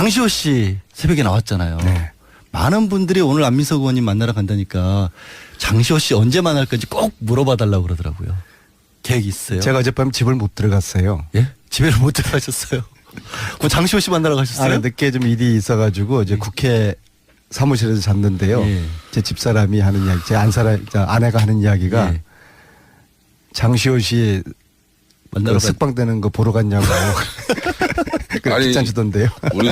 장시호 씨 새벽에 나왔잖아요. 네. 많은 분들이 오늘 안민석 의원님 만나러 간다니까 장시호 씨 언제 만날 건지 꼭 물어봐 달라고 그러더라고요. 계획 있어요? 제가 어젯밤 집을 못 들어갔어요. 예? 집에를 못 들어가셨어요? 뭐 장시호 씨 만나러 가셨어요? 늦게 좀 일이 있어가지고 이제 국회 사무실에서 잤는데요. 예. 제 집사람이 하는 이야기, 제 아내가 하는 이야기가 예. 장시호 씨 만나러 가. 쓱방되는 거 보러 갔냐고. 아니, 귀찮으시던데요. 우리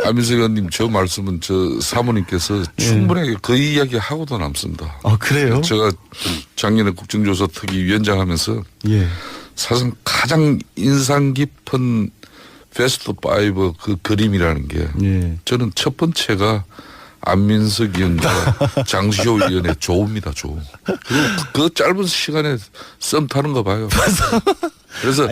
안민석 의원님 저 말씀은 사모님께서 충분히 그 이야기 하고도 남습니다. 아 그래요? 제가 작년에 국정조사 특위 위원장 하면서 예. 사실 가장 인상 깊은 베스트 5 그 그림이라는 게 예. 저는 첫 번째가 안민석 의원과 장시호 의원의 조우입니다. 조우. 그 짧은 시간에 썸 타는 거 봐요. 그래서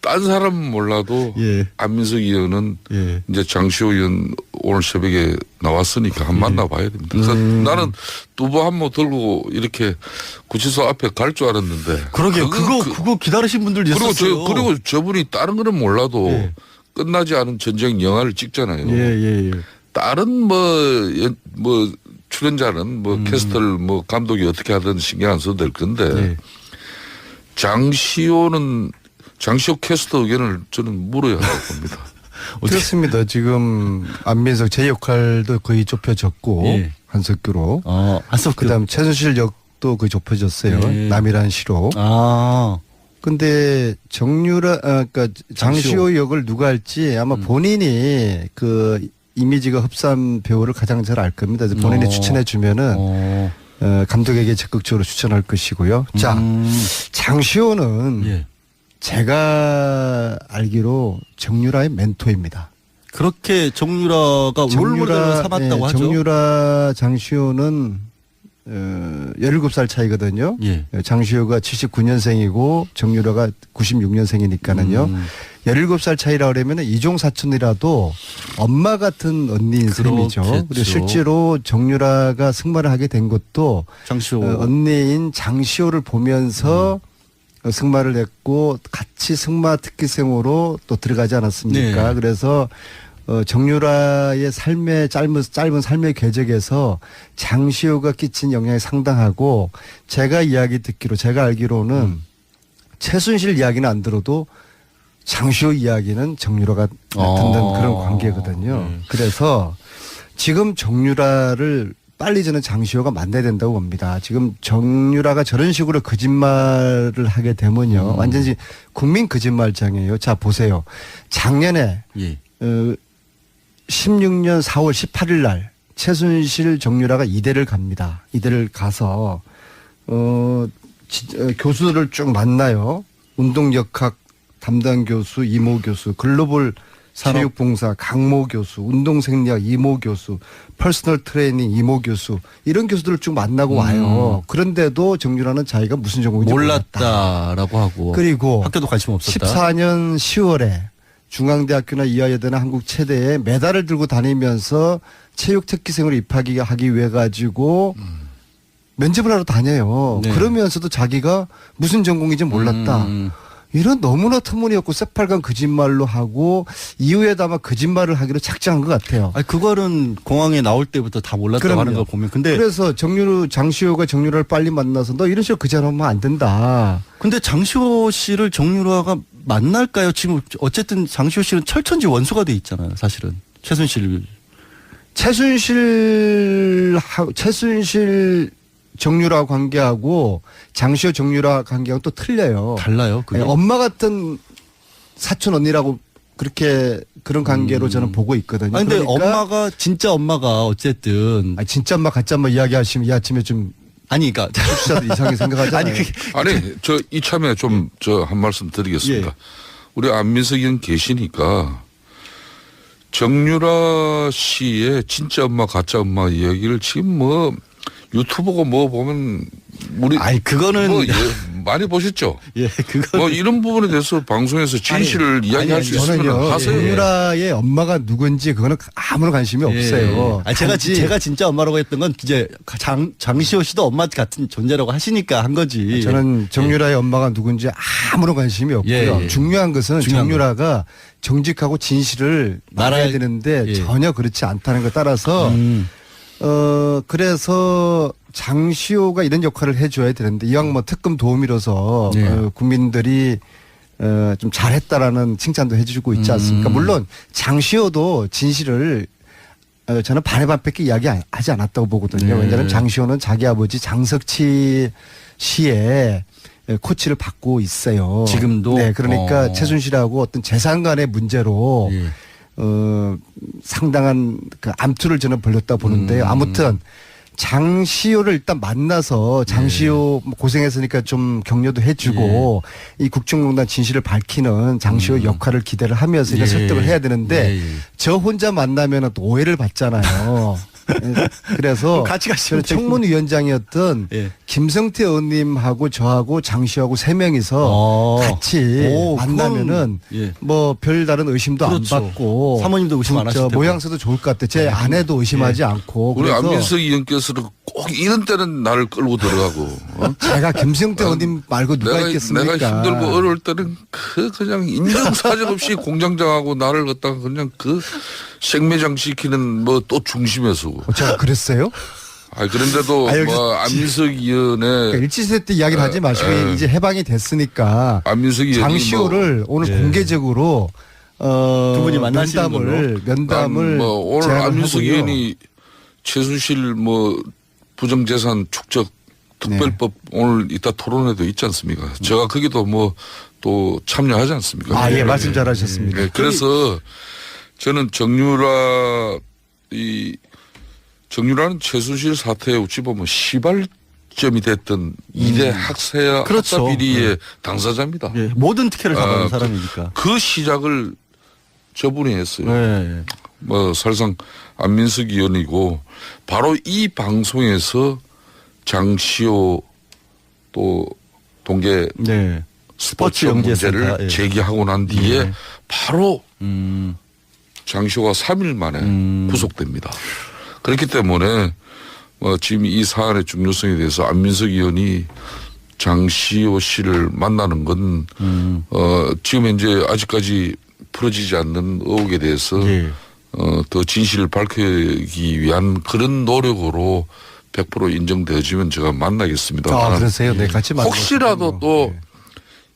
딴 사람은 몰라도 예. 안민석 의원은 예. 이제 장시호 의원 오늘 새벽에 나왔으니까 한번 만나봐야 됩니다. 그래서 나는 두부 한 모 들고 이렇게 구치소 앞에 갈 줄 알았는데. 그러게요. 그거 기다리신 분들도 있었어요. 그리고 저분이 다른 거는 몰라도 예. 끝나지 않은 전쟁 영화를 찍잖아요. 예. 다른 뭐 출연자는 뭐 캐스터를 뭐 감독이 어떻게 하든 신경 안 써도 될 건데 예. 장시호 캐스터 의견을 저는 물어야 할 겁니다. 그렇습니다. 지금 안민석 제 역할도 거의 좁혀졌고 예. 한석규로. 한석규. 그다음 최순실 역도 거의 좁혀졌어요. 예. 남이란 시로. 근데 그러니까 장시호 역을 누가 할지 아마 본인이 그 이미지가 흡사한 배우를 가장 잘 알 겁니다. 그래서 본인이 추천해 주면은 감독에게 적극적으로 추천할 것이고요. 자, 장시호는 예. 제가 알기로 정유라의 멘토입니다. 그렇게 정유라가 롤모델로 삼았다고 하죠. 정유라 장시호는 17살 차이거든요. 예. 장시호가 79년생이고 정유라가 96년생이니까는요. 17살 차이라 그러면 이종 사촌이라도 엄마 같은 언니인 셈이죠. 그리고 실제로 정유라가 승마를 하게 된 것도 장시호 언니인 장시호를 보면서 승마를 했고 같이 승마 특기생으로 또 들어가지 않았습니까? 네. 그래서 정유라의 삶의 짧은 삶의 궤적에서 장시호가 끼친 영향이 상당하고 제가 제가 알기로는 최순실 이야기는 안 들어도 장시호 이야기는 정유라가 듣는 그런 관계거든요. 그래서 지금 정유라를 빨리 저는 장시호가 만나야 된다고 봅니다. 지금 정유라가 저런 식으로 거짓말을 하게 되면요. 완전히 국민 거짓말장이에요. 자, 보세요. 작년에 예. 16년 4월 18일 날 최순실 정유라가 이대를 갑니다. 이대를 가서 교수들을 쭉 만나요. 운동역학 담당 교수, 이모 교수, 글로벌 체육봉사 강모 교수, 운동생리학 이모 교수, 퍼스널 트레이닝 이모 교수 이런 교수들을 쭉 만나고 와요. 그런데도 정유라는 자기가 무슨 전공인지 몰랐다라고 하고 그리고 학교도 관심 없었다. 14년 10월에 중앙대학교나 이화여대나 한국체대에 메달을 들고 다니면서 체육 특기생으로 입학하기 위해 가지고 면접을 하러 다녀요. 네. 그러면서도 자기가 무슨 전공인지 몰랐다. 이런 너무나 터무니없고 새빨간 거짓말로 하고 이후에도 아마 거짓말을 하기로 작정한 것 같아요. 아니 그거는 공항에 나올 때부터 다 몰랐다고 그럼요. 하는 걸 보면 근데 그래서 장시호가 정유라를 빨리 만나서 너 이런 식으로 거짓말하면 안 된다. 근데 장시호 씨를 정유라가 만날까요? 지금 어쨌든 장시호 씨는 철천지 원수가 돼 있잖아요. 사실은 최순실 정유라 관계하고 장시호 정유라 관계하고 또 틀려요. 달라요. 그게? 엄마 같은 사촌 언니라고 그런 관계로 저는 보고 있거든요. 아니, 근데 그러니까 진짜 엄마가 어쨌든 진짜 엄마 가짜 엄마 이야기하시면 이 아침에 좀 아니 그러니까 청취자들 이상하게 생각하잖아요. 아니 저 이참에 좀 한 말씀 드리겠습니다. 예. 우리 안민석 의원 계시니까 정유라 씨의 진짜 엄마 가짜 엄마 이야기를 지금 뭐 유튜브고 뭐 보면 우리 그거는 많이 보셨죠? 예, 그거 뭐 이런 부분에 대해서 방송에서 진실을 이야기할 수 있으면 저는요 하세요. 정유라의 엄마가 누군지 그거는 아무런 관심이 없어요. 제가 진짜 엄마라고 했던 건 이제 장시호 씨도 엄마 같은 존재라고 하시니까 한 거지. 저는 정유라의 엄마가 누군지 아무런 관심이 없고요. 예. 중요한 것은 정유라가 정직하고 진실을 말해야 말할- 되는데 예. 전혀 그렇지 않다는 것 따라서 그래서 장시호가 이런 역할을 해줘야 되는데 이왕 뭐 특검 도우미로서 네. 국민들이 좀 잘했다라는 칭찬도 해주고 있지 않습니까? 물론 장시호도 진실을 저는 반의 반밖에 이야기하지 않았다고 보거든요. 네. 왜냐하면 장시호는 자기 아버지 장석치 씨의 코치를 받고 있어요. 지금도? 네, 그러니까 최순실하고 어떤 재산 간의 문제로 예. 상당한 그 암투를 저는 벌였다 보는데요. 아무튼 장시호를 일단 만나서 장시호 고생했으니까 좀 격려도 해주고 이 국정농단 진실을 밝히는 장시호 역할을 기대를 하면서 이제 예. 설득을 해야 되는데 예, 예. 저 혼자 만나면 또 오해를 받잖아요. 그래서 같이 가시면 저는 청문위원장이었던 예. 김성태 의원님하고 저하고 장시호하고 세 명이서 같이 오, 만나면은 그건, 예. 뭐 별다른 의심도 그렇죠. 안 받고 사모님도 의심 안 하실 저 테고. 모양새도 좋을 것 같아. 제 아내도 의심하지 않고 우리 그래서 안민석 의원께서는 꼭 이런 때는 나를 끌고 들어가고 제가 김성태 의원님 말고 누가 있겠습니까? 내가 힘들고 어려울 때는 그냥 인정사정 없이 공장장하고 나를 갖다가 그냥 그 생매장 시키는 뭐 또 중심에 서고. 제가 그랬어요? 그런데도 여기 뭐 안민석 의원의 그러니까 일치세 때 이야기를 하지 마시고 이제 해방이 됐으니까 안민석 의원이 장시호를 오늘 예. 공개적으로 두 분이 만나시는 면담을 뭐 오늘 제안을 안민석 하고요. 의원이 최순실 뭐 부정재산 축적 특별법 오늘 이따 토론회도 있지 않습니까? 제가 거기도 뭐 또 참여하지 않습니까? 예, 말씀 잘하셨습니다. 네, 그래서 저는 정유라는 최순실 사태에 어찌 보면 시발점이 됐던 2대 학사야 그렇죠. 학사 비리의 당사자입니다. 예. 모든 특혜를 다 받은 그- 사람이니까. 그 시작을 저분이 했어요. 네. 뭐 사실상 안민석 의원이고 바로 이 방송에서 장시호 또 동계 네. 스포츠 스포츠 문제를 영재센터, 예. 제기하고 난 뒤에 예. 바로 음. 장시호가 3일 만에 구속됩니다. 그렇기 때문에 지금 이 사안의 중요성에 대해서 안민석 의원이 장시호 씨를 만나는 건 지금 현재 아직까지 풀어지지 않는 의혹에 대해서 예. 더 진실을 밝히기 위한 그런 노력으로 100% 인정되어지면 제가 만나겠습니다. 아, 그러세요? 네, 같이 만나고 혹시라도 싶군요. 또 네.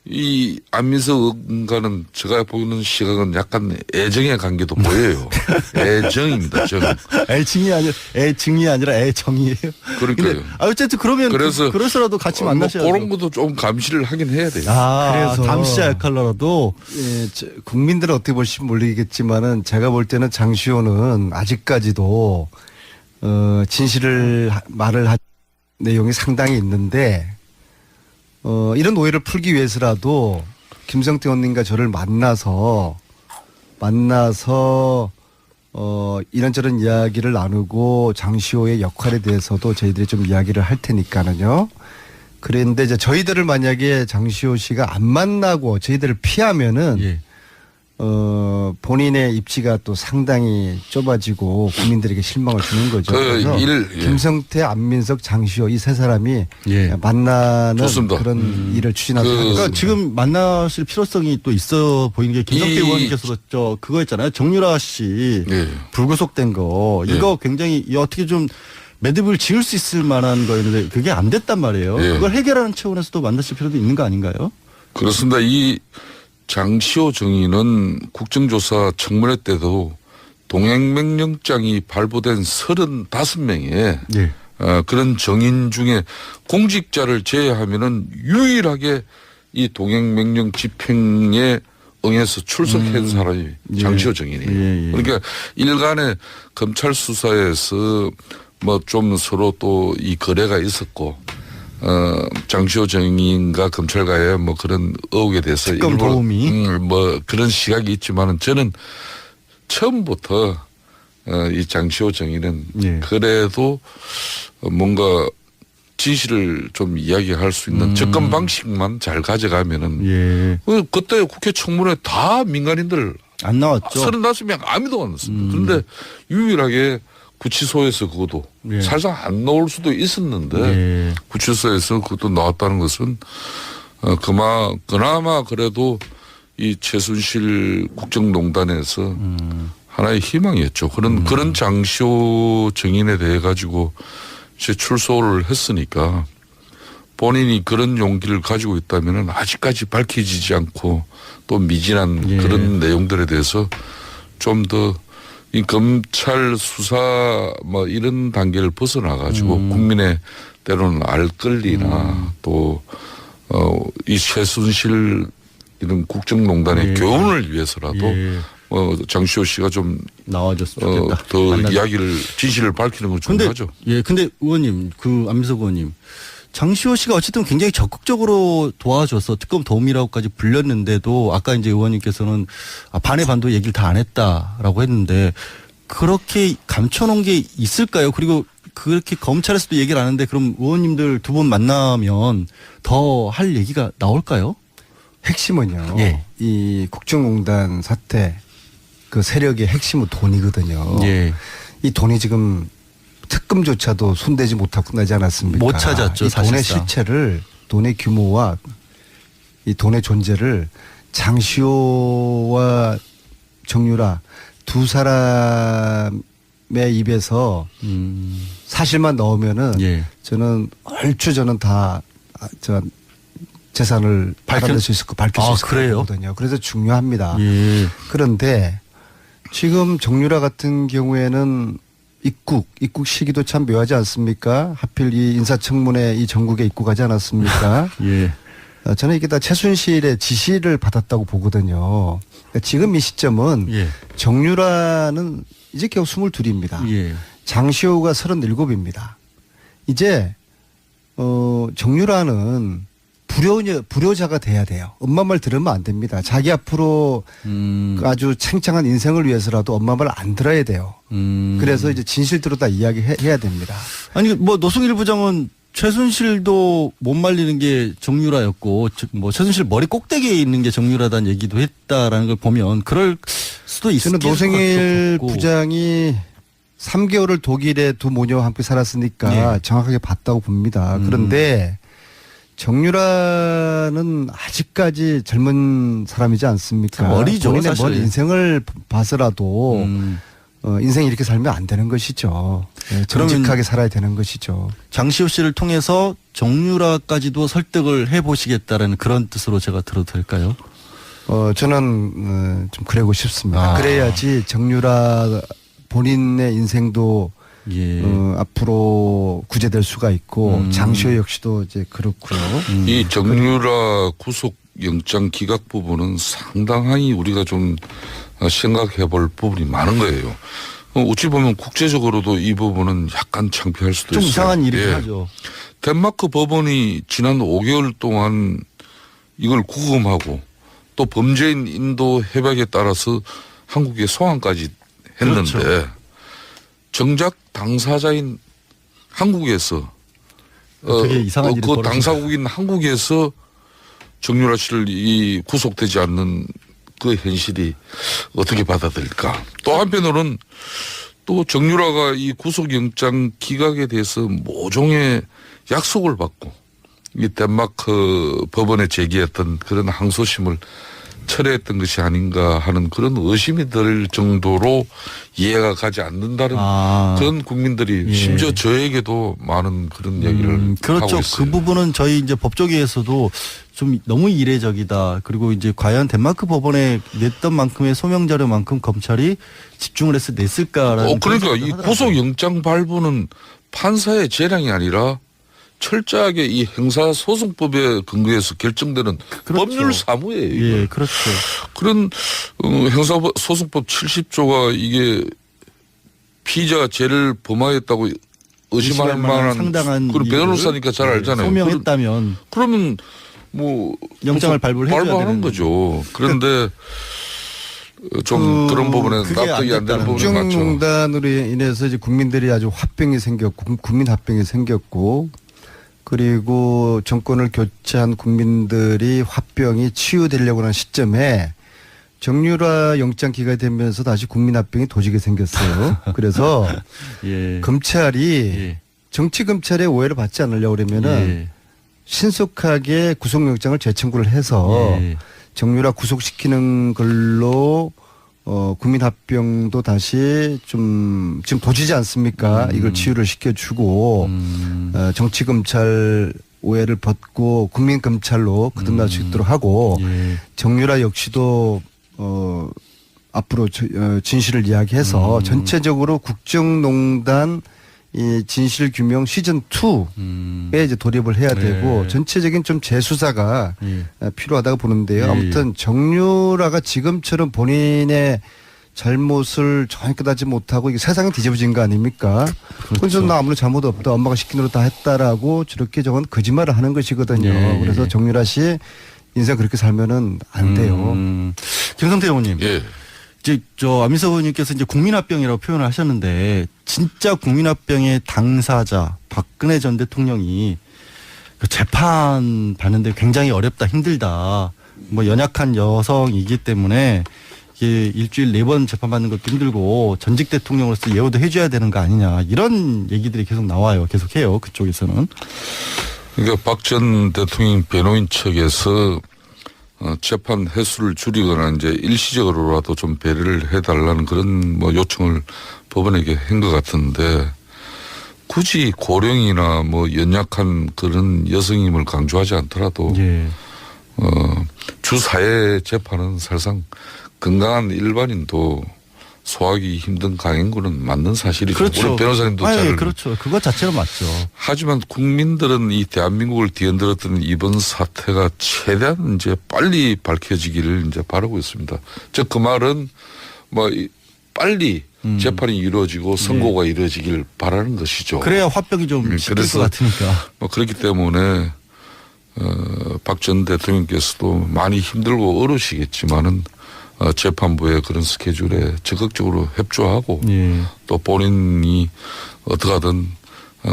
이 안민석 의원과는 제가 보는 시각은 약간 애정의 관계도 보여요. 애정입니다. 정. 애증이 아니라 애정이에요. 그러니까요. 근데 어쨌든 그러면 그래서 그래서라도 같이 만나셔야죠. 그런 것도 좀 감시를 하긴 해야 돼요. 그래서 그래서- 감시자 역할로라도 예, 국민들은 어떻게 보실지 모르겠지만은 제가 볼 때는 장시호는 아직까지도 진실을 말을 한 내용이 상당히 있는데 이런 오해를 풀기 위해서라도 김성태 의원님과 저를 만나서 이런저런 이야기를 나누고 장시호의 역할에 대해서도 저희들이 좀 이야기를 할 테니까는요. 그런데 이제 저희들을 만약에 장시호 씨가 안 만나고 저희들을 피하면은 예. 본인의 입지가 또 상당히 좁아지고 국민들에게 실망을 주는 거죠. 그래서 예. 김성태, 안민석, 장시호 이 세 사람이 예. 만나는 좋습니다. 그런 일을 추진하도록 그- 그러니까 하겠습니다. 지금 만나실 필요성이 또 있어 보이는 게 김성태 이- 의원님께서도 그거 있잖아요. 정유라 씨 예. 불구속된 거 이거 굉장히 어떻게 좀 매듭을 지을 수 있을 만한 거였는데 그게 안 됐단 말이에요. 예. 그걸 해결하는 차원에서도 만나실 필요도 있는 거 아닌가요? 그렇습니다. 이 장시호 정의는 국정조사 청문회 때도 동행명령장이 발부된 35명의 예. 그런 정인 중에 공직자를 제외하면은 유일하게 이 동행명령 집행에 응해서 출석한 사람이 장시호 정인이에요. 예, 예. 그러니까 일간의 검찰 수사에서 뭐 좀 서로 또 이 거래가 있었고 장시호 정인과 검찰과의 뭐 그런 의혹에 대해서 특검 일부 도움이. 뭐 그런 시각이 있지만은 저는 처음부터 이 장시호 정인은 예. 그래도 뭔가 진실을 좀 이야기할 수 있는 접근 방식만 잘 가져가면은 예. 그때 국회 청문회 다 민간인들 안 나왔죠. 35명 아무도 안 왔습니다. 그런데 유일하게 구치소에서 그것도 예. 살짝 안 나올 수도 있었는데 예. 구치소에서 그것도 나왔다는 것은 그나마 그래도 이 최순실 국정농단에서 하나의 희망이었죠. 그런 장시호 증인에 대해 가지고 제 출소를 했으니까 본인이 그런 용기를 가지고 있다면 아직까지 밝혀지지 않고 또 미진한 예. 그런 내용들에 대해서 좀 더 이 검찰 수사 뭐 이런 단계를 벗어나 가지고 국민의 때로는 알 권리나 또 이 최순실 이런 국정농단의 예. 교훈을 위해서라도 예. 장시호 씨가 좀 나와줬으면 좋겠다. 더 만나자. 이야기를 진실을 밝히는 건 중요하죠. 근데 의원님, 안민석 의원님, 장시호 씨가 어쨌든 굉장히 적극적으로 도와줘서 특검 도움이라고까지 불렸는데도 아까 이제 의원님께서는 반의 반도 얘기를 다 안 했다라고 했는데 그렇게 감춰놓은 게 있을까요? 그리고 그렇게 검찰에서도 얘기를 안 하는데 그럼 의원님들 두 분 만나면 더 할 얘기가 나올까요? 핵심은요. 예. 이 국정농단 사태 그 세력의 핵심은 돈이거든요. 예. 이 돈이 지금 특검조차도 손대지 못하고 끝나지 않았습니까? 못 찾았죠, 이 돈의 사실상. 실체를, 돈의 규모와 이 돈의 존재를 장시호와 정유라 두 사람의 입에서 사실만 넣으면은 예. 저는 얼추 저는 다 재산을 밝힐 수 있을 거 밝힐 수 있을 그래요? 거거든요. 그래서 중요합니다. 예. 그런데 지금 정유라 같은 경우에는 입국 시기도 참 묘하지 않습니까? 하필 이 인사청문회 이 전국에 입국하지 않았습니까? 예. 저는 이게 다 최순실의 지시를 받았다고 보거든요. 그러니까 지금 이 시점은 예. 정유라는 이제 겨우 22입니다. 예. 장시호가 37입니다. 이제 정유라는 불효자가 돼야 돼요. 엄마 말 들으면 안 됩니다. 자기 앞으로 아주 창창한 인생을 위해서라도 엄마 말 안 들어야 돼요. 그래서 이제 진실대로 다 이야기해야 됩니다. 아니 뭐 노승일 부장은 최순실도 못 말리는 게 정유라였고 뭐 최순실 머리 꼭대기에 있는 게 정유라다는 얘기도 했다라는 걸 보면 그럴 수도 있을 저는 것 노승일 같고. 부장이 3개월을 독일에 두 모녀와 함께 살았으니까 예. 정확하게 봤다고 봅니다. 그런데 정유라는 아직까지 젊은 사람이지 않습니까? 어리죠, 본인의 사실. 먼 인생을 봐서라도 인생 이렇게 살면 안 되는 것이죠. 네, 정직하게 살아야 되는 것이죠. 장시호 씨를 통해서 정유라까지도 설득을 해보시겠다라는 그런 뜻으로 제가 들어도 될까요? 저는 좀 그러고 싶습니다. 아. 그래야지 정유라 본인의 인생도 예. 앞으로 구제될 수가 있고 장시호 역시도 이제 그렇고요. 이 정유라 구속 영장 기각 부분은 상당히 우리가 좀 생각해 볼 부분이 많은 거예요. 어찌 보면 국제적으로도 이 부분은 약간 창피할 수도 좀 있어요. 이상한 일이긴 예. 하죠. 덴마크 법원이 지난 5개월 동안 이걸 구금하고 또 범죄인 인도 협약에 따라서 한국에 소환까지 했는데 그렇죠. 정작 당사자인 한국에서 되게 이상한 일이 그 벌어진 당사국인 한국에서 정유라 씨를 이 구속되지 않는 그 현실이 어떻게 받아들일까? 또 한편으로는 또 정유라가 이 구속영장 기각에 대해서 모종의 약속을 받고 이 덴마크 법원에 제기했던 그런 항소심을 철회했던 것이 아닌가 하는 그런 의심이 들 정도로 이해가 가지 않는다는 그런 국민들이 예. 심지어 저에게도 많은 그런 얘기를 그렇죠. 하고 있어요. 그 부분은 저희 이제 법조계에서도 좀 너무 이례적이다. 그리고 이제 과연 덴마크 법원에 냈던 만큼의 소명 자료만큼 검찰이 집중을 해서 냈을까라는. 그러니까 그런 이 생각도 구속영장 발부는 판사의 재량이 아니라 철저하게 이 형사소송법에 근거해서 결정되는 그렇죠. 법률 사무예요. 하더라고요. 이거. 예, 그렇죠. 그런 형사소송법 70조가 이게 피의자가 죄를 범하였다고 의심할 만한 상당한 그런 변호사니까 잘 알잖아요. 소명했다면 그러면 뭐 영장을 발부를 해줘야 발부하는 되는 거죠. 그런데 좀 그런 부분에 그게 납득이 안 되는 부분이 많죠. 국정농단으로 인해서 이제 국민들이 아주 화병이 생겼고 국민 화병이 생겼고 그리고 정권을 교체한 국민들이 화병이 치유되려고 하는 시점에 정유라 영장 기각이 되면서 다시 국민 화병이 도지게 생겼어요. 그래서 예. 검찰이 예. 정치 검찰의 오해를 받지 않으려고 그러면은 예. 신속하게 구속영장을 재청구를 해서 예. 정유라 구속시키는 걸로 국민합병도 다시 좀 지금 도지지 않습니까? 이걸 치유를 시켜주고 정치검찰 오해를 벗고 국민검찰로 거듭날 수 있도록 하고 예. 정유라 역시도 앞으로 진실을 이야기해서 전체적으로 국정농단 이 진실규명 시즌 2에 이제 돌입을 해야 되고 전체적인 좀 재수사가 필요하다고 보는데요. 아무튼 정유라가 지금처럼 본인의 잘못을 전혀 깨닫지 못하고 이게 세상이 뒤집어진 거 아닙니까? 그래서 나 아무런 잘못 없다. 엄마가 시킨 대로 다 했다라고 저렇게 저건 거짓말을 하는 것이거든요. 그래서 정유라 씨 인생 그렇게 살면은 안 돼요. 김성태 의원님. 예. 이제 안민석 의원님께서 이제 국민합병이라고 표현을 하셨는데 진짜 국민합병의 당사자 박근혜 전 대통령이 그 재판 받는데 굉장히 어렵다 힘들다. 뭐 연약한 여성이기 때문에 이게 일주일 4번 재판받는 것도 힘들고 전직 대통령으로서 예우도 해줘야 되는 거 아니냐 이런 얘기들이 계속 나와요. 계속해요. 그쪽에서는. 그러니까 박 전 대통령 변호인 측에서 재판 횟수를 줄이거나 이제 일시적으로라도 좀 배려를 해달라는 그런 뭐 요청을 법원에게 한 것 같은데 굳이 고령이나 뭐 연약한 그런 여성임을 강조하지 않더라도 예. 주사회 재판은 사실상 건강한 일반인도 소화하기 힘든 강행군은 맞는 사실이죠. 그렇죠. 우리 변호사님도 잘 그렇죠. 그거 자체는 맞죠. 하지만 국민들은 이 대한민국을 뒤흔들었던 이번 사태가 최대한 이제 빨리 밝혀지기를 이제 바라고 있습니다. 즉 그 말은 뭐 빨리 재판이 이루어지고 선고가 이루어지길 바라는 것이죠. 그래야 화병이 좀 식힐 것 같으니까. 뭐 그렇기 때문에 박 전 대통령께서도 많이 힘들고 어려우시겠지만은 재판부의 그런 스케줄에 적극적으로 협조하고 또 본인이 어떻게든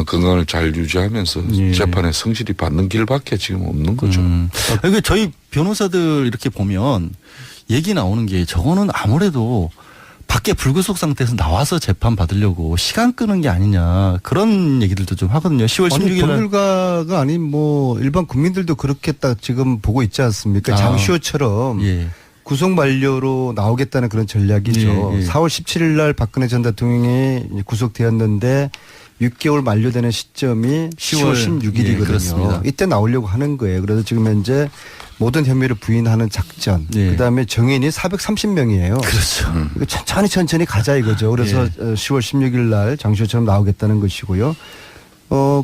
건강을 잘 유지하면서 재판에 성실히 받는 길밖에 지금 없는 거죠. 그러니까 저희 변호사들 이렇게 보면 얘기 나오는 게 저거는 아무래도 밖에 불구속 상태에서 나와서 재판 받으려고 시간 끄는 게 아니냐 그런 얘기들도 좀 하거든요. 10월 16일 날. 법률가가 아닌 뭐 일반 국민들도 그렇게 딱 지금 보고 있지 않습니까? 장시호처럼 구속 만료로 나오겠다는 그런 전략이죠. 4월 17일 날 박근혜 전 대통령이 구속되었는데 6개월 만료되는 시점이 10월 16일이거든요. 그렇습니다. 이때 나오려고 하는 거예요. 그래서 지금 현재 모든 혐의를 부인하는 작전. 그다음에 정인이 430명이에요. 그렇죠. 이거 천천히 가자 이거죠. 그래서 10월 16일 날 장시호처럼 나오겠다는 것이고요.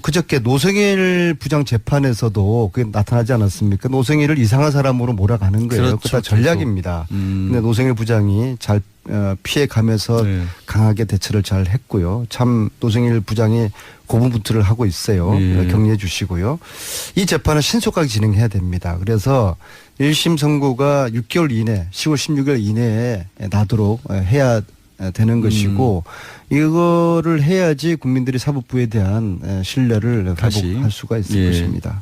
그저께 노승일 부장 재판에서도 그게 나타나지 않았습니까? 노승일을 이상한 사람으로 몰아가는 거예요. 그렇죠. 그거 다 전략입니다. 근데 노승일 부장이 잘 피해가면서 강하게 대처를 잘 했고요. 참 노승일 부장이 고분분투를 하고 있어요. 격려해 주시고요. 이 재판은 신속하게 진행해야 됩니다. 그래서 1심 선고가 6개월 이내 10월 16일 이내에 나도록 해야 되는 것이고 이거를 해야지 국민들이 사법부에 대한 신뢰를 회복할 수가 있을 것입니다.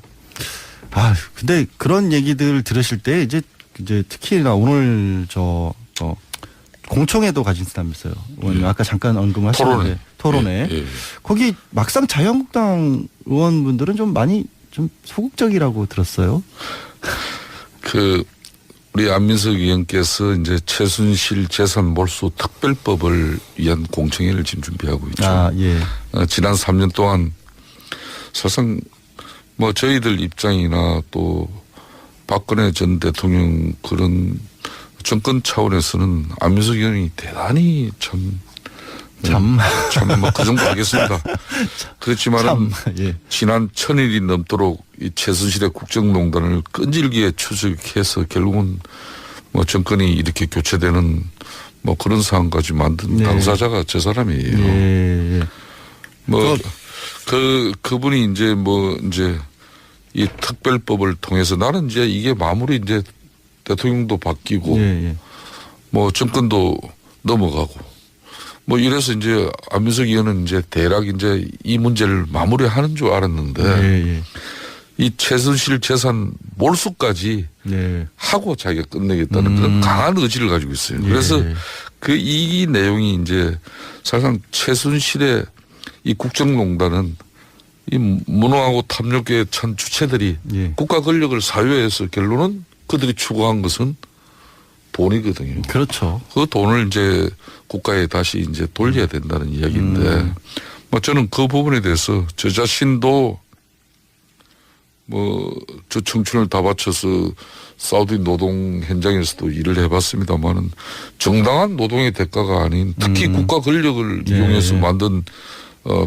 근데 그런 얘기들 들으실 때 이제 특히나 오늘 공청회도 가진다면서요. 아까 잠깐 언급하셨는데 토론회. 거기 막상 자유한국당 의원분들은 좀 많이 좀 소극적이라고 들었어요. 우리 안민석 의원께서 이제 최순실 재산 몰수 특별법을 위한 공청회를 지금 준비하고 있죠. 지난 3년 동안 사실상 뭐 저희들 입장이나 또 박근혜 전 대통령 그런 정권 차원에서는 안민석 의원이 대단히 뭐 그 정도 하겠습니다. 그렇지만은 지난 1000일이 넘도록 이 최순실의 국정농단을 끈질기게 추적해서 결국은 뭐 정권이 이렇게 교체되는 뭐 그런 상황까지 만든 당사자가 저 사람이에요. 그분이 이제 이 특별법을 통해서 나는 이제 이게 마무리 이제 대통령도 바뀌고 뭐 정권도 넘어가고 뭐 이래서 이제 안민석 의원은 이제 대략 이제 이 문제를 마무리하는 줄 알았는데 이 최순실 재산 몰수까지 하고 자기가 끝내겠다는 그런 강한 의지를 가지고 있어요. 그래서 이 내용이 이제 사실상 최순실의 이 국정농단은 이 무능하고 탐욕의 찬 주체들이 국가 권력을 사유해서 결론은 그들이 추구한 것은 돈이거든요. 그렇죠. 그 돈을 이제 국가에 다시 이제 돌려야 된다는 이야기인데, 뭐 저는 그 부분에 대해서 저 자신도 뭐 저 청춘을 다 바쳐서 사우디 노동 현장에서도 일을 해봤습니다만은 정당한 노동의 대가가 아닌 특히 국가 권력을 예. 이용해서 만든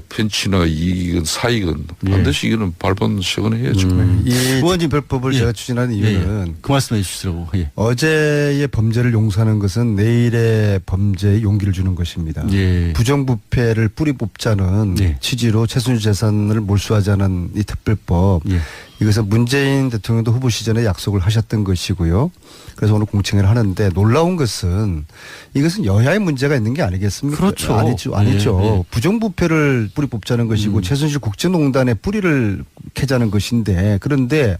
펜치나 이익은 사익은 반드시 이거는 발본 시건해야죠. 이 의원님, 특별법을 예. 제가 추진하는 예, 이유는 예. 그 말씀해 주시라고. 예. 어제의 범죄를 용서하는 것은 내일의 범죄에 용기를 주는 것입니다. 예. 부정부패를 뿌리 뽑자는 예. 취지로 최순실 재산을 몰수하자는 이 특별법. 예. 이것은 문재인 대통령도 후보 시절에 약속을 하셨던 것이고요. 그래서 오늘 공청회를 하는데 놀라운 것은 이것은 여야의 문제가 있는 게 아니겠습니까? 그렇죠. 아니죠. 예, 예. 부정부패를 뿌리 뽑자는 것이고 최순실 국정농단의 뿌리를 캐자는 것인데 그런데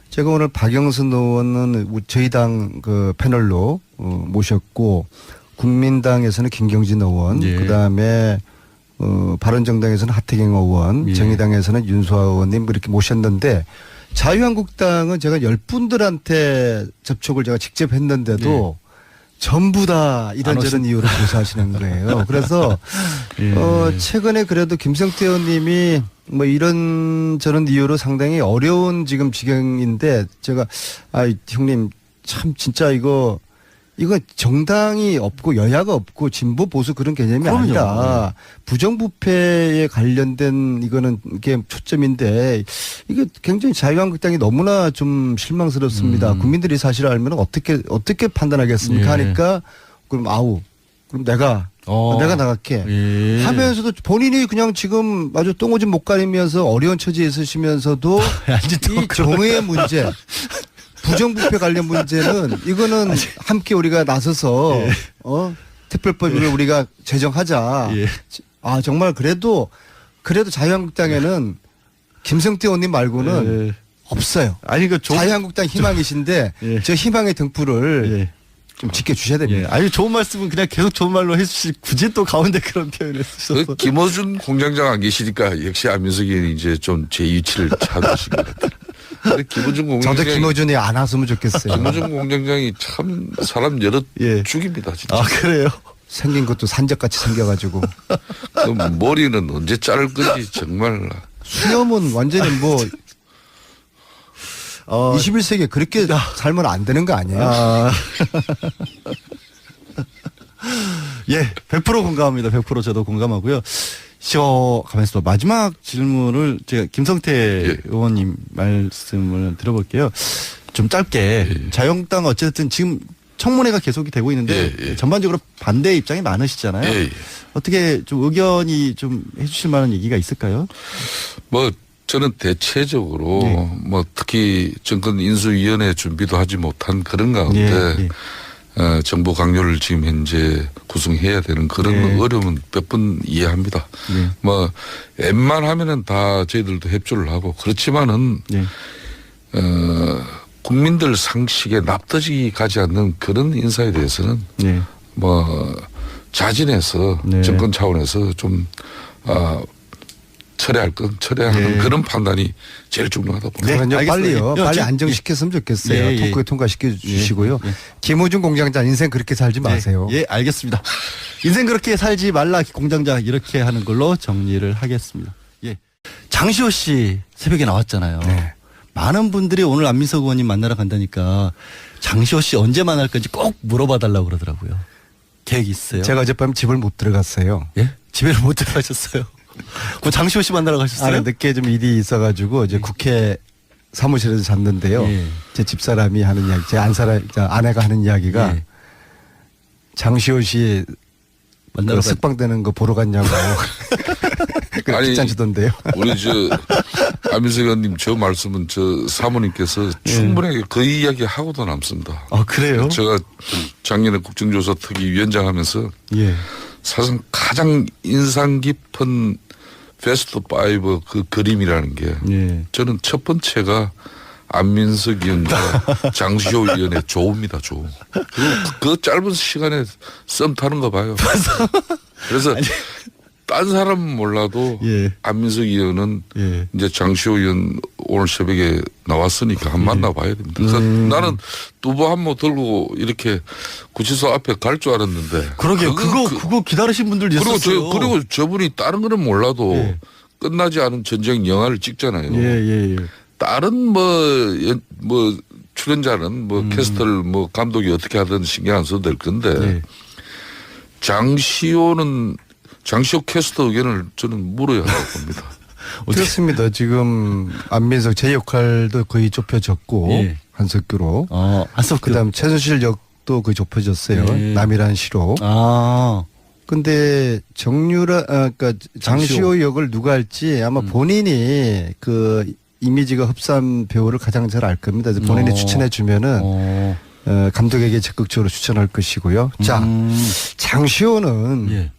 제가 오늘 박영선 의원은 저희 당 그 패널로 모셨고 국민당에서는 김경진 의원 예. 그다음에 바른정당에서는 하태경 의원, 예. 정의당에서는 윤소아 의원님 이렇게 모셨는데 자유한국당은 제가 10분들한테 접촉을 제가 직접 했는데도 전부 다 이런저런 이유로 조사하시는 거예요. 그래서 예. 최근에 그래도 김성태 의원님이 뭐 이런 저런 이유로 상당히 어려운 지금 지경인데 제가 형님 참 진짜 이거 정당이 없고 여야가 없고 진보 보수 그런 개념이 그럼요. 아니라 부정부패에 관련된 이거는 이게 초점인데 이게 굉장히 자유한국당이 너무나 좀 실망스럽습니다. 국민들이 사실을 알면 어떻게 판단하겠습니까? 예. 하니까 그럼 그럼 내가 나갈게 예. 하면서도 본인이 그냥 지금 아주 똥오줌 못 가리면서 어려운 처지에 있으시면서도 이 정의의 문제 부정부패 관련 문제는 이거는 함께 우리가 나서서 예. 특별법을 우리가 제정하자. 예. 정말 그래도 자유한국당에는 김성태 의원님 말고는 예. 없어요. 아니 그 자유한국당 희망이신데 예. 저 희망의 등불을 예. 좀 지켜주셔야 됩니다. 예. 아니 좋은 말씀은 그냥 계속 좋은 말로 해주시 굳이 또 가운데 그런 표현을 쓰셔서 그 김어준 공장장 안 계시니까 역시 안민석 의원이 이제 좀 제 위치를 찾으신 것 같아요. 근데 김어준 저도 공장장이 김어준이 안 왔으면 좋겠어요. 김어준 공장장이 참 사람 여러 예. 죽입니다 진짜. 아 그래요? 생긴 것도 산적같이 생겨가지고 그 머리는 언제 자를 건지 정말. 수염은 완전히 뭐 21세기에 그렇게 살면 안 되는 거 아니에요? 예, 100% 공감합니다. 100% 저도 공감하고요. 가만있어. 마지막 질문을 제가 김성태 예. 의원님 말씀을 들어볼게요. 좀 짧게 자유한국당 어쨌든 지금 청문회가 계속이 되고 있는데 예, 예. 전반적으로 반대 입장이 많으시잖아요. 예, 예. 어떻게 좀 의견이 좀 해주실 만한 얘기가 있을까요? 뭐 저는 대체적으로 예. 뭐 특히 정권 인수위원회 준비도 하지 못한 그런 가운데 예, 예. 정부 강요를 지금 현재 구성해야 되는 그런 예. 어려움은 몇 번 이해합니다. 예. 뭐 웬만하면은 다 저희들도 협조를 하고 그렇지만은 예. 국민들 상식에 납득이 가지 않는 그런 인사에 대해서는 예. 뭐 자진해서 네. 정권 차원에서 좀 철회할 건 철회하는 예. 그런 판단이 제일 중요하다고 봅니다. 네, 그러니까 알겠습니다. 빨리요. 예. 빨리 저- 안정시켰으면 좋겠어요. 예, 예. 토크에 통과시켜 주시고요. 예. 김호준 공장장 인생 그렇게 살지 마세요. 예, 알겠습니다. 인생 그렇게 살지 말라 공장장 이렇게 하는 걸로 정리를 하겠습니다. 예. 장시호 씨 새벽에 나왔잖아요. 네. 많은 분들이 오늘 안민석 의원님 만나러 간다니까 장시호 씨 언제 만날 건지 꼭 물어봐 달라고 그러더라고요. 계획 있어요? 제가 어젯밤 집을 못 들어갔어요. 예? 집에를 못 들어가셨어요. 그 장시호 씨 만나러 가셨어요? 안에 늦게 좀 일이 있어가지고 이제 국회 사무실에서 잤는데요. 예. 제 집사람이 하는 이야기, 제 아내가 하는 이야기가 예. 장시호 씨 만나러 가- 습방되는 거 보러 갔냐고. 아니, 귀찮으시던데요. 우리 안민석 의원님 저 말씀은 사모님께서 예. 충분하게 그 이야기 하고도 남습니다. 아, 그래요? 제가 작년에 국정조사 특위 위원장 하면서 예. 사실 가장 인상 깊은 베스트 5 그 그림이라는 게 예. 저는 첫 번째가 안민석 의원과 장시호 의원의 조우입니다. 조우. 그 짧은 시간에 썸 타는 거 봐요. 그래서 딴 사람은 몰라도 예. 안민석 의원은 예. 이제 장시호 의원 오늘 새벽에 나왔으니까 한 만나봐야 됩니다. 그래서 나는 두부 한 모 들고 이렇게 구치소 앞에 갈 줄 알았는데. 그러게요. 그거 기다리신 분들도 있었어요. 그리고 저분이 다른 거는 몰라도 예. 끝나지 않은 전쟁 영화를 찍잖아요. 예. 다른 다른 출연자는 캐스터를 감독이 어떻게 하든 신경 안 써도 될 건데 예. 장시호 캐스터 의견을 저는 물어야 할 겁니다. 그렇습니다. 지금 안민석 제 역할도 거의 좁혀졌고 예. 한석규로. 한석규. 그다음 최순실 역도 거의 좁혀졌어요. 예. 남이란 시로. 근데 그러니까 장시호 역을 누가 할지 아마 본인이 그 이미지가 흡사한 배우를 가장 잘 알 겁니다. 그래서 본인이 추천해 주면은 감독에게 적극적으로 추천할 것이고요. 자, 장시호는 예.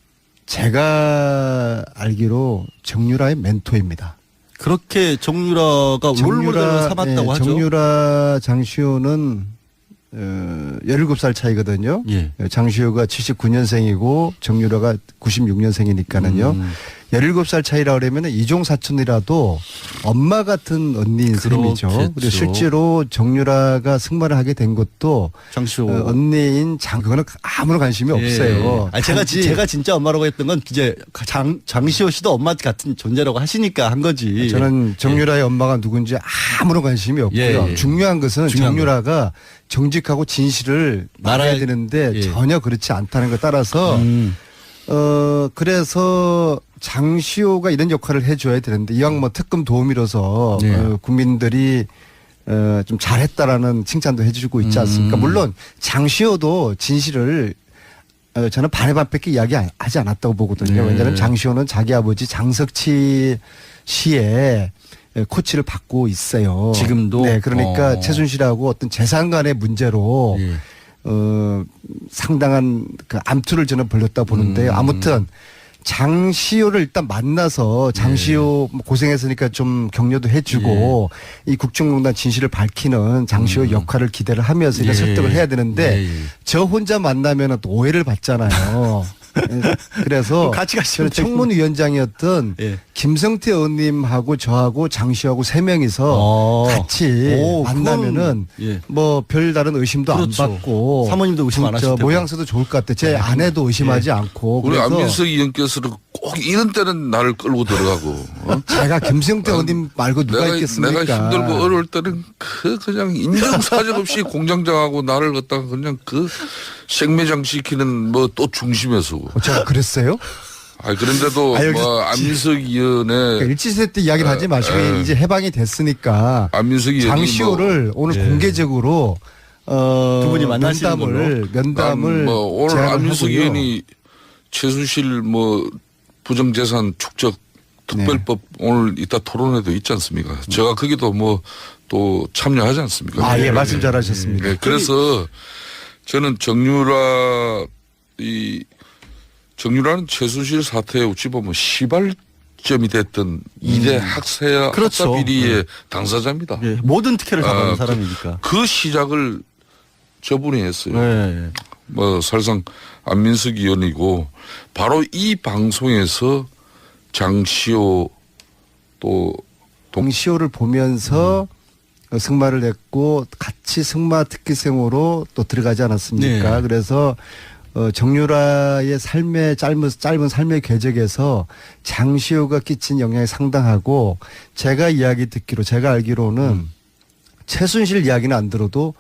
제가 알기로 정유라의 멘토입니다. 그렇게 정유라가 롤모델로 삼았다고 하죠. 정유라 장시호는 17살 차이거든요. 예. 장시호가 79년생이고 정유라가 96년생이니까는요. 17살 차이라 그러면 이종 사촌이라도 엄마 같은 언니인 셈이죠. 그렇겠죠. 그리고 실제로 정유라가 승마를 하게 된 것도 장시호 언니인 그거는 아무런 관심이 없어요. 제가 진짜 엄마라고 했던 건 이제 장시호 씨도 엄마 같은 존재라고 하시니까 한 거지. 저는 정유라의 엄마가 누군지 아무런 관심이 없고요. 예. 중요한 것은 정유라가 정직하고 진실을 말해야 되는데 예. 전혀 그렇지 않다는 것 따라서 그래서 장시호가 이런 역할을 해줘야 되는데 이왕 특검 도우미로서 네. 국민들이 좀 잘했다라는 칭찬도 해주고 있지 않습니까? 물론 장시호도 진실을 저는 반의 반밖에 이야기하지 않았다고 보거든요. 네. 왜냐하면 장시호는 자기 아버지 장석치 씨의 코치를 받고 있어요. 지금도? 네, 그러니까 최순실하고 어떤 재산 간의 문제로 예. 상당한 그 암투를 저는 벌렸다 보는데요. 아무튼 장시호를 일단 만나서 장시호 고생했으니까 좀 격려도 해주고 이 국정농단 진실을 밝히는 장시호 역할을 기대를 하면서 이런 설득을 해야 되는데 저 혼자 만나면 또 오해를 받잖아요. 그래서 같이 가시면 저는 청문위원장이었던 예. 김성태 의원님하고 저하고 장시호하고 세 명이서 같이 만나면은 예. 별다른 의심도 그렇죠. 안 받고 사모님도 의심 안 하실 테고. 모양새도 좋을 것 같아요. 제 아내도 의심하지 않고. 우리 그래서 안민석 의원께서는 꼭 이런 때는 나를 끌고 들어가고 제가 김성태 의원님 말고 누가 있겠습니까? 내가 힘들고 어려울 때는 그냥 인정사정 없이 공장장하고 나를 갖다가 그냥 생매장 시키는 또 중심에 서고. 제가 그랬어요? 그런데도 안민석 의원의 그러니까 일치세 때 이야기를 하지 마시고 이제 해방이 됐으니까 안민석 의원이 장시호를 오늘 공개적으로 두 분이 만나시는 면담을 오늘 제안을 안민석 하고요. 의원이 최순실 부정재산 축적 특별법 오늘 이따 토론회도 있지 않습니까? 제가 거기도 또 참여하지 않습니까? 예, 말씀 잘하셨습니다. 네, 그래서 저는 정유라는 최순실 사태에 어찌 보면 시발점이 됐던 2대 학사 비리의 당사자입니다. 예. 모든 특혜를 다 받은 사람이니까. 그 시작을 저분이 했어요. 네. 사실상 안민석 의원이고 바로 이 방송에서 장시호 또 장시호를 보면서 승마를 했고 같이 승마 특기생으로 또 들어가지 않았습니까? 네. 그래서 정유라의 삶의 짧은 삶의 궤적에서 장시호가 끼친 영향이 상당하고 제가 알기로는 최순실 이야기는 안 들어도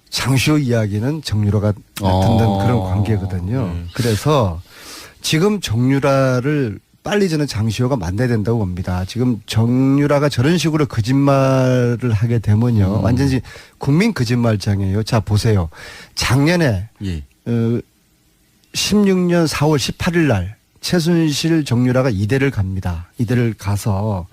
장시호 이야기는 정유라가 듣는 그런 관계거든요. 그래서 지금 정유라를 빨리 저는 장시호가 만나야 된다고 봅니다. 지금 정유라가 저런 식으로 거짓말을 하게 되면요. 완전히 국민 거짓말장이에요. 자, 보세요. 작년에 16년 4월 18일 날 최순실 정유라가 이대를 갑니다. 이대를 가서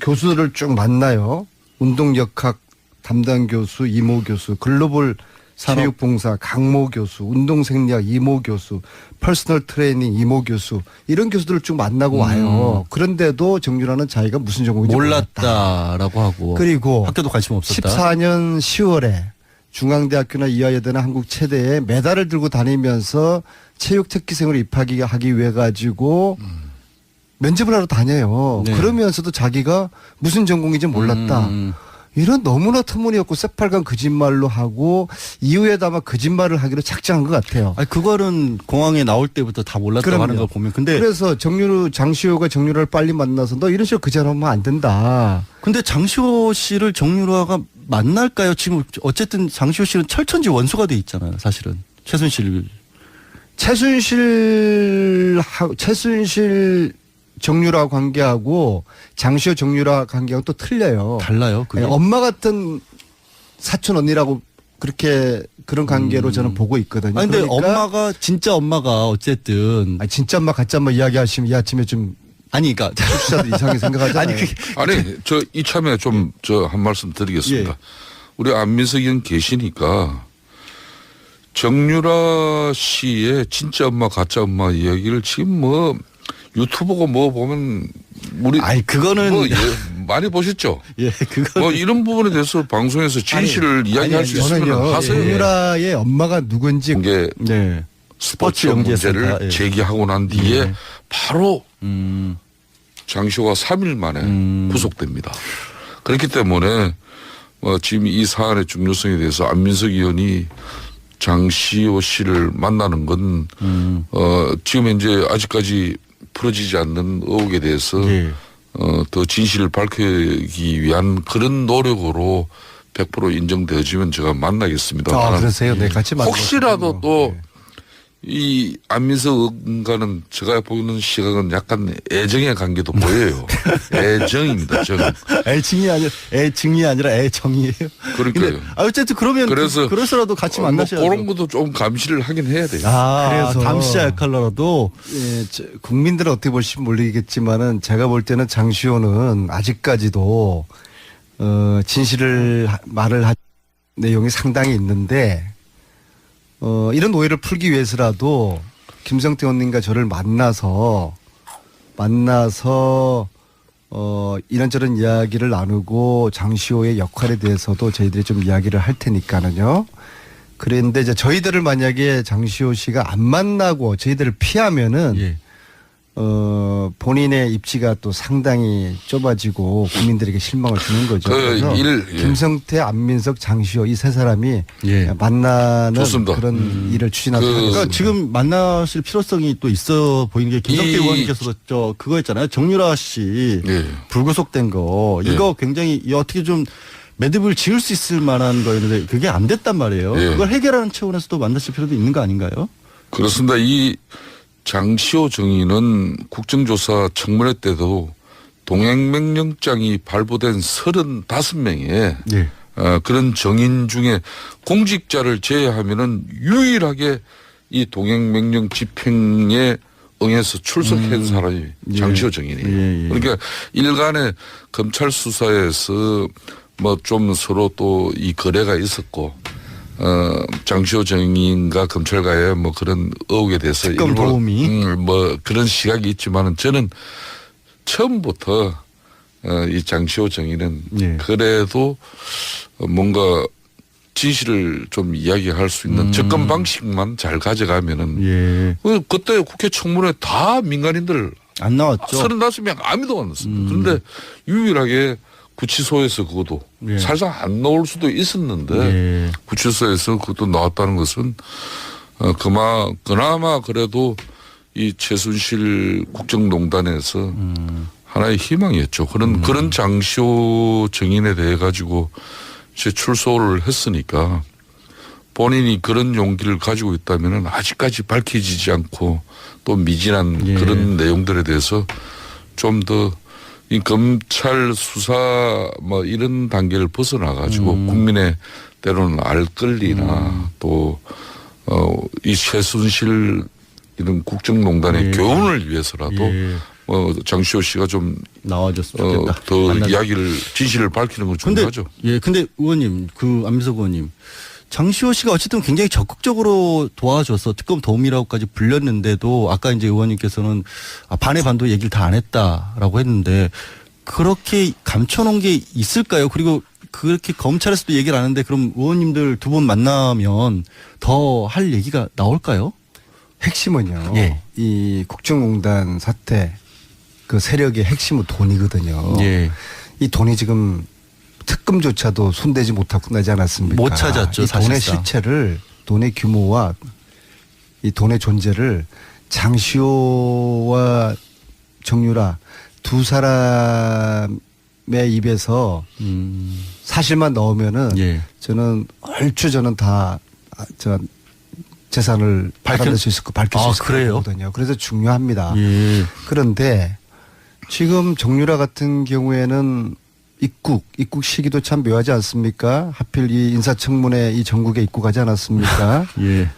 교수들을 쭉 만나요. 운동역학 담당 교수, 이모 교수, 글로벌 체육봉사 강모 교수, 운동생리학 이모 교수, 퍼스널 트레이닝 이모 교수 이런 교수들을 쭉 만나고 와요. 그런데도 정유라는 자기가 무슨 전공인지 몰랐다라고 하고 그리고 학교도 관심 없었다. 14년 10월에 중앙대학교나 이화여대나 한국체대에 메달을 들고 다니면서 체육 특기생으로 입학하기 위해 가지고 면접을 하러 다녀요. 네. 그러면서도 자기가 무슨 전공인지 몰랐다. 이런 너무나 터무니없고 새빨간 거짓말로 하고 이후에도 아마 거짓말을 하기로 작정한 것 같아요. 아니 그거는 공항에 나올 때부터 다 몰랐다고 그럼요. 하는 걸 보면 근데 그래서 장시호가 정유라를 빨리 만나서 너 이런 식으로 거짓말하면 안 된다. 근데 장시호 씨를 정유라가 만날까요? 지금 어쨌든 장시호 씨는 철천지 원수가 돼 있잖아요. 사실은 최순실 최순실 정유라 관계하고 장시호 정유라 관계하고 또 틀려요. 달라요. 그게. 네, 엄마 같은 사촌 언니라고 그렇게 그런 관계로 저는 보고 있거든요. 아니 근데 그러니까 엄마가 진짜 엄마가 어쨌든 아니, 진짜 엄마 가짜 엄마 이야기하시면 이 아침에 좀 아니 그러니까 청취자들 이상하게 생각하잖아요. 아니 그게 아니 저 이참에 좀 저 한 말씀 드리겠습니다. 예. 우리 안민석 의원 계시니까 정유라 씨의 진짜 엄마 가짜 엄마 이야기를 지금 뭐 유튜브고 뭐 보면 우리 아니 그거는 뭐 예, 많이 보셨죠? 예 그거 뭐 이런 부분에 대해서 방송에서 진실을 이야기할 수 있으면 저는요 하세요. 정유라의 엄마가 누군지 이게 네 스포츠 영재센터, 문제를 예. 제기하고 난 뒤에 예. 바로 장시호가 3일 만에 구속됩니다. 그렇기 때문에 지금 이 사안의 중요성에 대해서 안민석 의원이 장시호 씨를 만나는 건 지금 현재 아직까지 풀어지지 않는 의혹에 대해서 예. 더 진실을 밝히기 위한 그런 노력으로 100% 인정되어지면 제가 만나겠습니다. 아 그러세요. 네 같이 만나고 혹시라도 싶군요. 또 네. 이 안민석 의원과는 제가 보는 시각은 약간 애정의 관계도 보여요. 애정입니다. 정. 애증이 아니라 애정이에요. 그러니까요. 근데 어쨌든 그러면 그래서 그래서라도 같이 만나셔야죠. 그런 것도 좀 감시를 하긴 해야 돼요. 그래서 그래서 감시자 역할로라도 예, 국민들은 어떻게 볼지 모르겠지만은 제가 볼 때는 장시호는 아직까지도 진실을 말을 한 내용이 상당히 있는데 이런 오해를 풀기 위해서라도 김성태 의원님과 저를 만나서 이런저런 이야기를 나누고 장시호의 역할에 대해서도 저희들이 좀 이야기를 할 테니까는요. 그런데 이제 저희들을 만약에 장시호 씨가 안 만나고 저희들을 피하면은 예. 본인의 입지가 또 상당히 좁아지고 국민들에게 실망을 주는 거죠. 그래서 예. 김성태, 안민석, 장시호 이 세 사람이 예. 만나는 좋습니다. 그런 일을 추진하도록 하겠습니다. 그러니까 지금 만나실 필요성이 또 있어 보이는 게 김성태 의원님께서도 그거 했잖아요. 정유라 씨 예. 불구속된 거 이거 굉장히 어떻게 좀 매듭을 지을 수 있을 만한 거였는데 그게 안 됐단 말이에요. 예. 그걸 해결하는 차원에서도 만나실 필요도 있는 거 아닌가요? 그렇습니다. 이 장시호 정의는 국정조사 청문회 때도 동행명령장이 발부된 35명의 예. 그런 정인 중에 공직자를 제외하면은 유일하게 이 동행명령 집행에 응해서 출석한 사람이 장시호 정인이에요. 예, 예. 그러니까 일간의 검찰 수사에서 뭐 좀 서로 또 이 거래가 있었고 장시호 정인과 검찰과의 뭐 그런 의혹에 대해서 특검 일부러 도움이. 뭐 그런 시각이 있지만은 저는 처음부터 이 장시호 정인은 예. 그래도 뭔가 진실을 좀 이야기할 수 있는 접근 방식만 잘 가져가면은 예. 그때 국회 청문회 다 민간인들 안 나왔죠. 35명 아무도 안 났습니다. 그런데 유일하게 구치소에서 그것도 예. 살짝 안 나올 수도 있었는데 예. 구치소에서 그것도 나왔다는 것은 그나마 그래도 이 최순실 국정농단에서 하나의 희망이었죠. 그런 장시호 정인에 대해 가지고 제 출소를 했으니까 본인이 그런 용기를 가지고 있다면 아직까지 밝혀지지 않고 또 미진한 예. 그런 내용들에 대해서 좀 더 이 검찰 수사 뭐 이런 단계를 벗어나 가지고 국민의 때로는 알 권리나 또 이 최순실 이런 국정농단의 예. 교훈을 위해서라도 예. 장시호 씨가 좀 나와줬으면 좋겠다. 더 만나자. 이야기를 진실을 밝히는 건 근데 중요하죠. 근데 의원님 안민석 의원님 장시호 씨가 어쨌든 굉장히 적극적으로 도와줘서 특검 도움이라고까지 불렸는데도 아까 이제 의원님께서는 반의 반도 얘기를 다 안 했다라고 했는데 그렇게 감춰놓은 게 있을까요? 그리고 그렇게 검찰에서도 얘기를 안 하는데 그럼 의원님들 두 분 만나면 더 할 얘기가 나올까요? 핵심은요. 예. 이 국정농단 사태 그 세력의 핵심은 돈이거든요. 예. 이 돈이 지금 특검조차도 손대지 못하고 끝나지 않았습니까? 못 찾았죠, 이 돈의 사실상. 실체를 돈의 규모와 이 돈의 존재를 장시호와 정유라 두 사람의 입에서 사실만 넣으면은 예. 저는 얼추 저는 다 재산을 밝힐 수 있을 거 밝힐 수 있을 그래요? 거거든요. 그래서 중요합니다. 예. 그런데 지금 정유라 같은 경우에는 입국 시기도 참 묘하지 않습니까? 하필 이 인사청문회 이 전국에 입국하지 않았습니까? 예.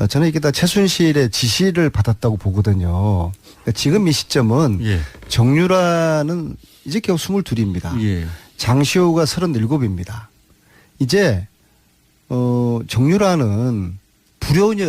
저는 이게 다 최순실의 지시를 받았다고 보거든요. 그러니까 지금 이 시점은 예. 정유라는 이제 겨우 22입니다. 예. 장시호가 37입니다. 이제 정유라는 불효녀